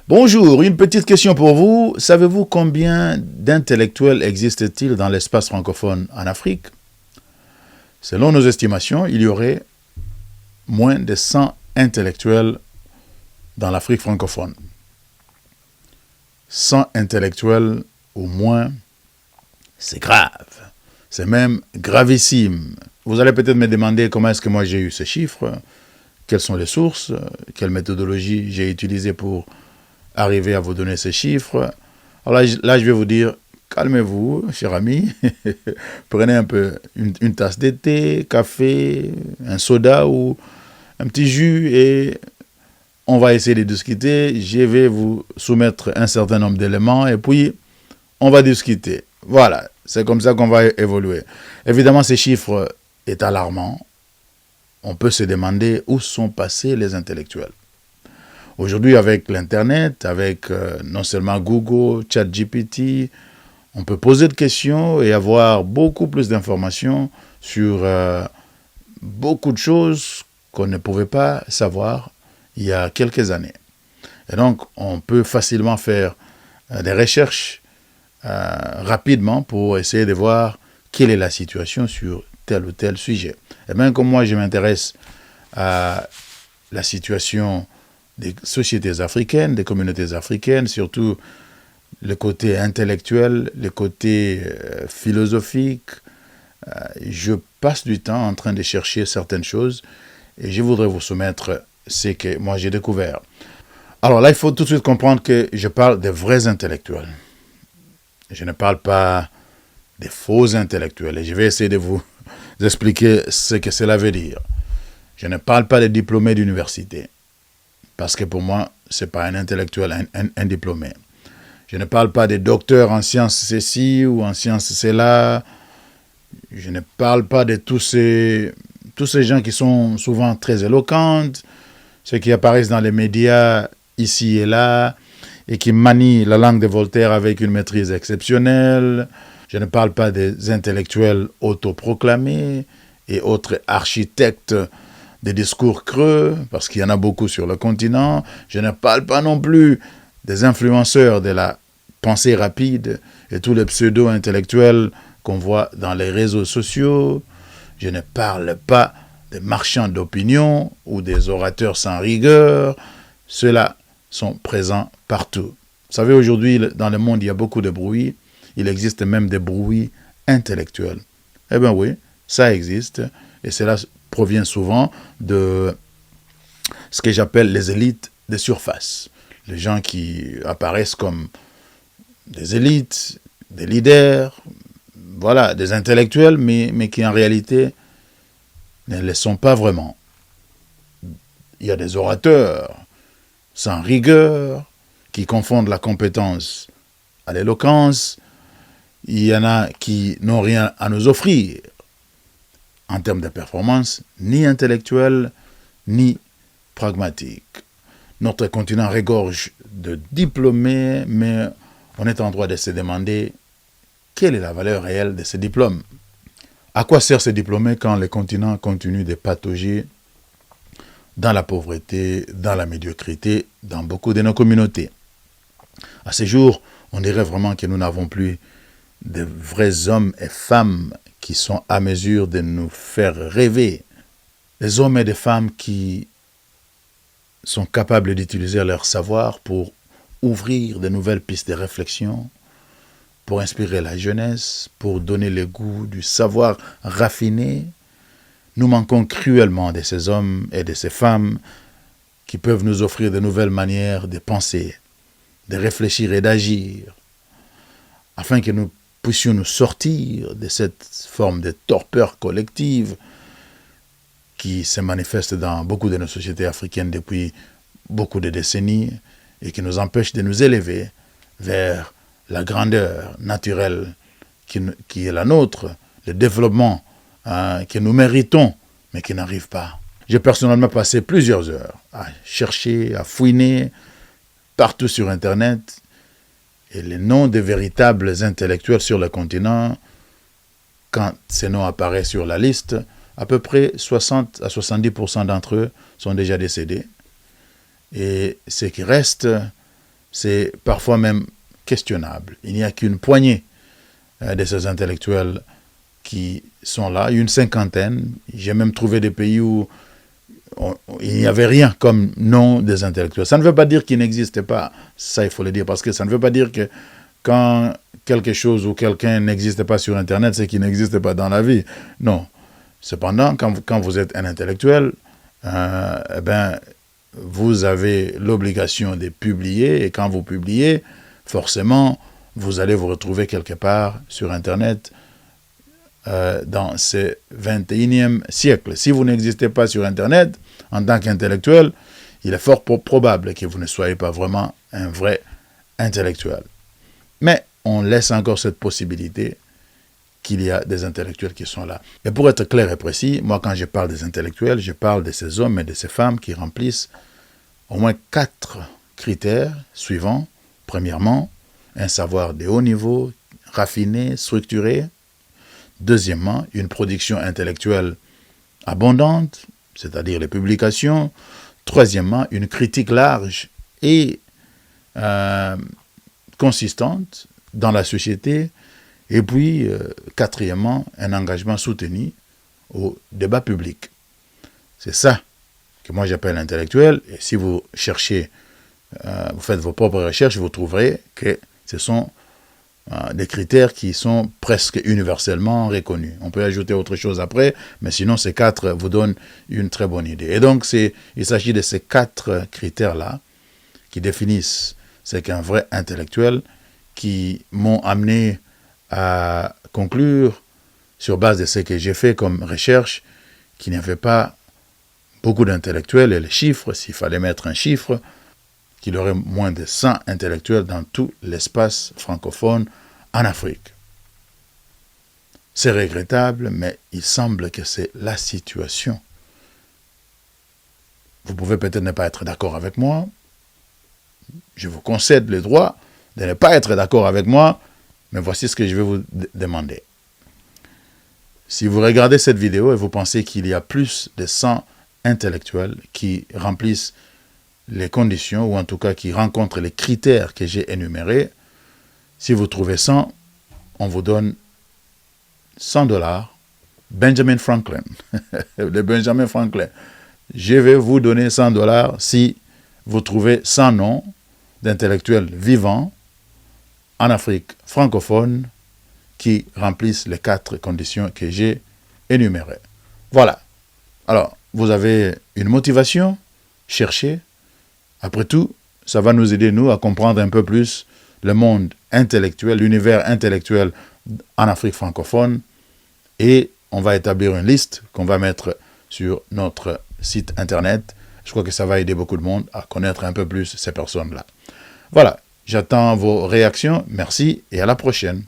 Bonjour, une petite question pour vous. Savez-vous combien d'intellectuels existe-t-il dans l'espace francophone en Afrique? Selon nos estimations, il y aurait moins de 100 intellectuels dans l'Afrique francophone. 100 intellectuels ou moins, c'est grave. C'est même gravissime. Vous allez peut-être me demander comment est-ce que moi j'ai eu ce chiffre, quelles sont les sources, quelle méthodologie j'ai utilisée pour arriver à vous donner ces chiffres. Alors là, je vais vous dire, calmez-vous, cher ami. Prenez un peu une tasse de thé, café, un soda ou un petit jus et on va essayer de discuter. Je vais vous soumettre un certain nombre d'éléments et puis on va discuter. Voilà, c'est comme ça qu'on va évoluer. Évidemment, ces chiffres sont alarmants. On peut se demander où sont passés les intellectuels. Aujourd'hui, avec l'Internet, avec non seulement Google, ChatGPT, on peut poser des questions et avoir beaucoup plus d'informations sur beaucoup de choses qu'on ne pouvait pas savoir il y a quelques années. Et donc, on peut facilement faire des recherches rapidement pour essayer de voir quelle est la situation sur tel ou tel sujet. Et bien, comme moi, je m'intéresse à la situation des sociétés africaines, des communautés africaines, surtout le côté intellectuel, le côté philosophique. Je passe du temps en train de chercher certaines choses et je voudrais vous soumettre ce que moi j'ai découvert. Alors là, il faut tout de suite comprendre que je parle des vrais intellectuels. Je ne parle pas des faux intellectuels et je vais essayer de vous expliquer ce que cela veut dire. Je ne parle pas des diplômés d'université. Parce que pour moi, ce n'est pas un intellectuel, un diplômé. Je ne parle pas des docteurs en sciences ceci ou en sciences cela. Je ne parle pas de tous ces gens qui sont souvent très éloquents, ceux qui apparaissent dans les médias ici et là, et qui manient la langue de Voltaire avec une maîtrise exceptionnelle. Je ne parle pas des intellectuels autoproclamés et autres architectes des discours creux, parce qu'il y en a beaucoup sur le continent. Je ne parle pas non plus des influenceurs de la pensée rapide et tous les pseudo-intellectuels qu'on voit dans les réseaux sociaux. Je ne parle pas des marchands d'opinion ou des orateurs sans rigueur. Ceux-là sont présents partout. Vous savez, aujourd'hui, dans le monde, il y a beaucoup de bruit. Il existe même des bruits intellectuels. Eh bien oui, ça existe. Et cela provient souvent de ce que j'appelle les élites de surface. Les gens qui apparaissent comme des élites, des leaders, voilà, des intellectuels, mais qui en réalité ne le sont pas vraiment. Il y a des orateurs sans rigueur, qui confondent la compétence à l'éloquence. Il y en a qui n'ont rien à nous offrir en termes de performance, ni intellectuelle, ni pragmatique. Notre continent regorge de diplômés, mais on est en droit de se demander quelle est la valeur réelle de ces diplômes. À quoi sert ces diplômés quand le continent continue de patauger dans la pauvreté, dans la médiocrité, dans beaucoup de nos communautés? À ce jour, on dirait vraiment que nous n'avons plus de vrais hommes et femmes qui sont à mesure de nous faire rêver. Des hommes et des femmes qui sont capables d'utiliser leur savoir pour ouvrir de nouvelles pistes de réflexion, pour inspirer la jeunesse, pour donner le goût du savoir raffiné. Nous manquons cruellement de ces hommes et de ces femmes qui peuvent nous offrir de nouvelles manières de penser, de réfléchir et d'agir, afin que nous puissions nous sortir de cette forme de torpeur collective qui se manifeste dans beaucoup de nos sociétés africaines depuis beaucoup de décennies et qui nous empêche de nous élever vers la grandeur naturelle qui est la nôtre, le développement que nous méritons, mais qui n'arrive pas. J'ai personnellement passé plusieurs heures à chercher, à fouiner partout sur Internet, et les noms des véritables intellectuels sur le continent, quand ces noms apparaissent sur la liste, à peu près 60 à 70% d'entre eux sont déjà décédés. Et ce qui reste c'est parfois même questionnable. Il n'y a qu'une poignée de ces intellectuels qui sont là, une cinquantaine. J'ai même trouvé des pays où il n'y avait rien comme nom des intellectuels. Ça ne veut pas dire qu'ils n'existaient pas, ça il faut le dire, parce que ça ne veut pas dire que quand quelque chose ou quelqu'un n'existe pas sur Internet, c'est qu'il n'existe pas dans la vie. Non. Cependant, quand vous êtes un intellectuel, eh ben, vous avez l'obligation de publier, et quand vous publiez, forcément, vous allez vous retrouver quelque part sur Internet dans ce 21e siècle. Si vous n'existez pas sur Internet, en tant qu'intellectuel, il est fort probable que vous ne soyez pas vraiment un vrai intellectuel. Mais on laisse encore cette possibilité qu'il y a des intellectuels qui sont là. Et pour être clair et précis, moi quand je parle des intellectuels, je parle de ces hommes et de ces femmes qui remplissent au moins 4 critères suivants. Premièrement, un savoir de haut niveau, raffiné, structuré. Deuxièmement, une production intellectuelle abondante, c'est-à-dire les publications. Troisièmement, une critique large et consistante dans la société. Et puis, quatrièmement, un engagement soutenu au débat public. C'est ça que moi j'appelle intellectuel. Et si vous cherchez, vous faites vos propres recherches, vous trouverez que ce sont des critères qui sont presque universellement reconnus. On peut ajouter autre chose après, mais sinon ces 4 vous donnent une très bonne idée. Et donc, il s'agit de ces 4 critères-là qui définissent ce qu'un vrai intellectuel, qui m'ont amené à conclure, sur base de ce que j'ai fait comme recherche, qu'il n'y avait pas beaucoup d'intellectuels, et les chiffres, s'il fallait mettre un chiffre, qu'il y aurait moins de 100 intellectuels dans tout l'espace francophone en Afrique. C'est regrettable, mais il semble que c'est la situation. Vous pouvez peut-être ne pas être d'accord avec moi. Je vous concède le droit de ne pas être d'accord avec moi, mais voici ce que je vais vous demander. Si vous regardez cette vidéo et vous pensez qu'il y a plus de 100 intellectuels qui remplissent les conditions, ou en tout cas qui rencontrent les critères que j'ai énumérés, si vous trouvez 100, on vous donne $100. Benjamin Franklin, le Benjamin Franklin. Je vais vous donner $100 si vous trouvez 100 noms d'intellectuels vivants en Afrique francophone qui remplissent les 4 conditions que j'ai énumérées. Voilà. Alors, vous avez une motivation, cherchez. Après tout, ça va nous aider, nous, à comprendre un peu plus le monde intellectuel, l'univers intellectuel en Afrique francophone. Et on va établir une liste qu'on va mettre sur notre site internet. Je crois que ça va aider beaucoup de monde à connaître un peu plus ces personnes-là. Voilà, j'attends vos réactions. Merci et à la prochaine.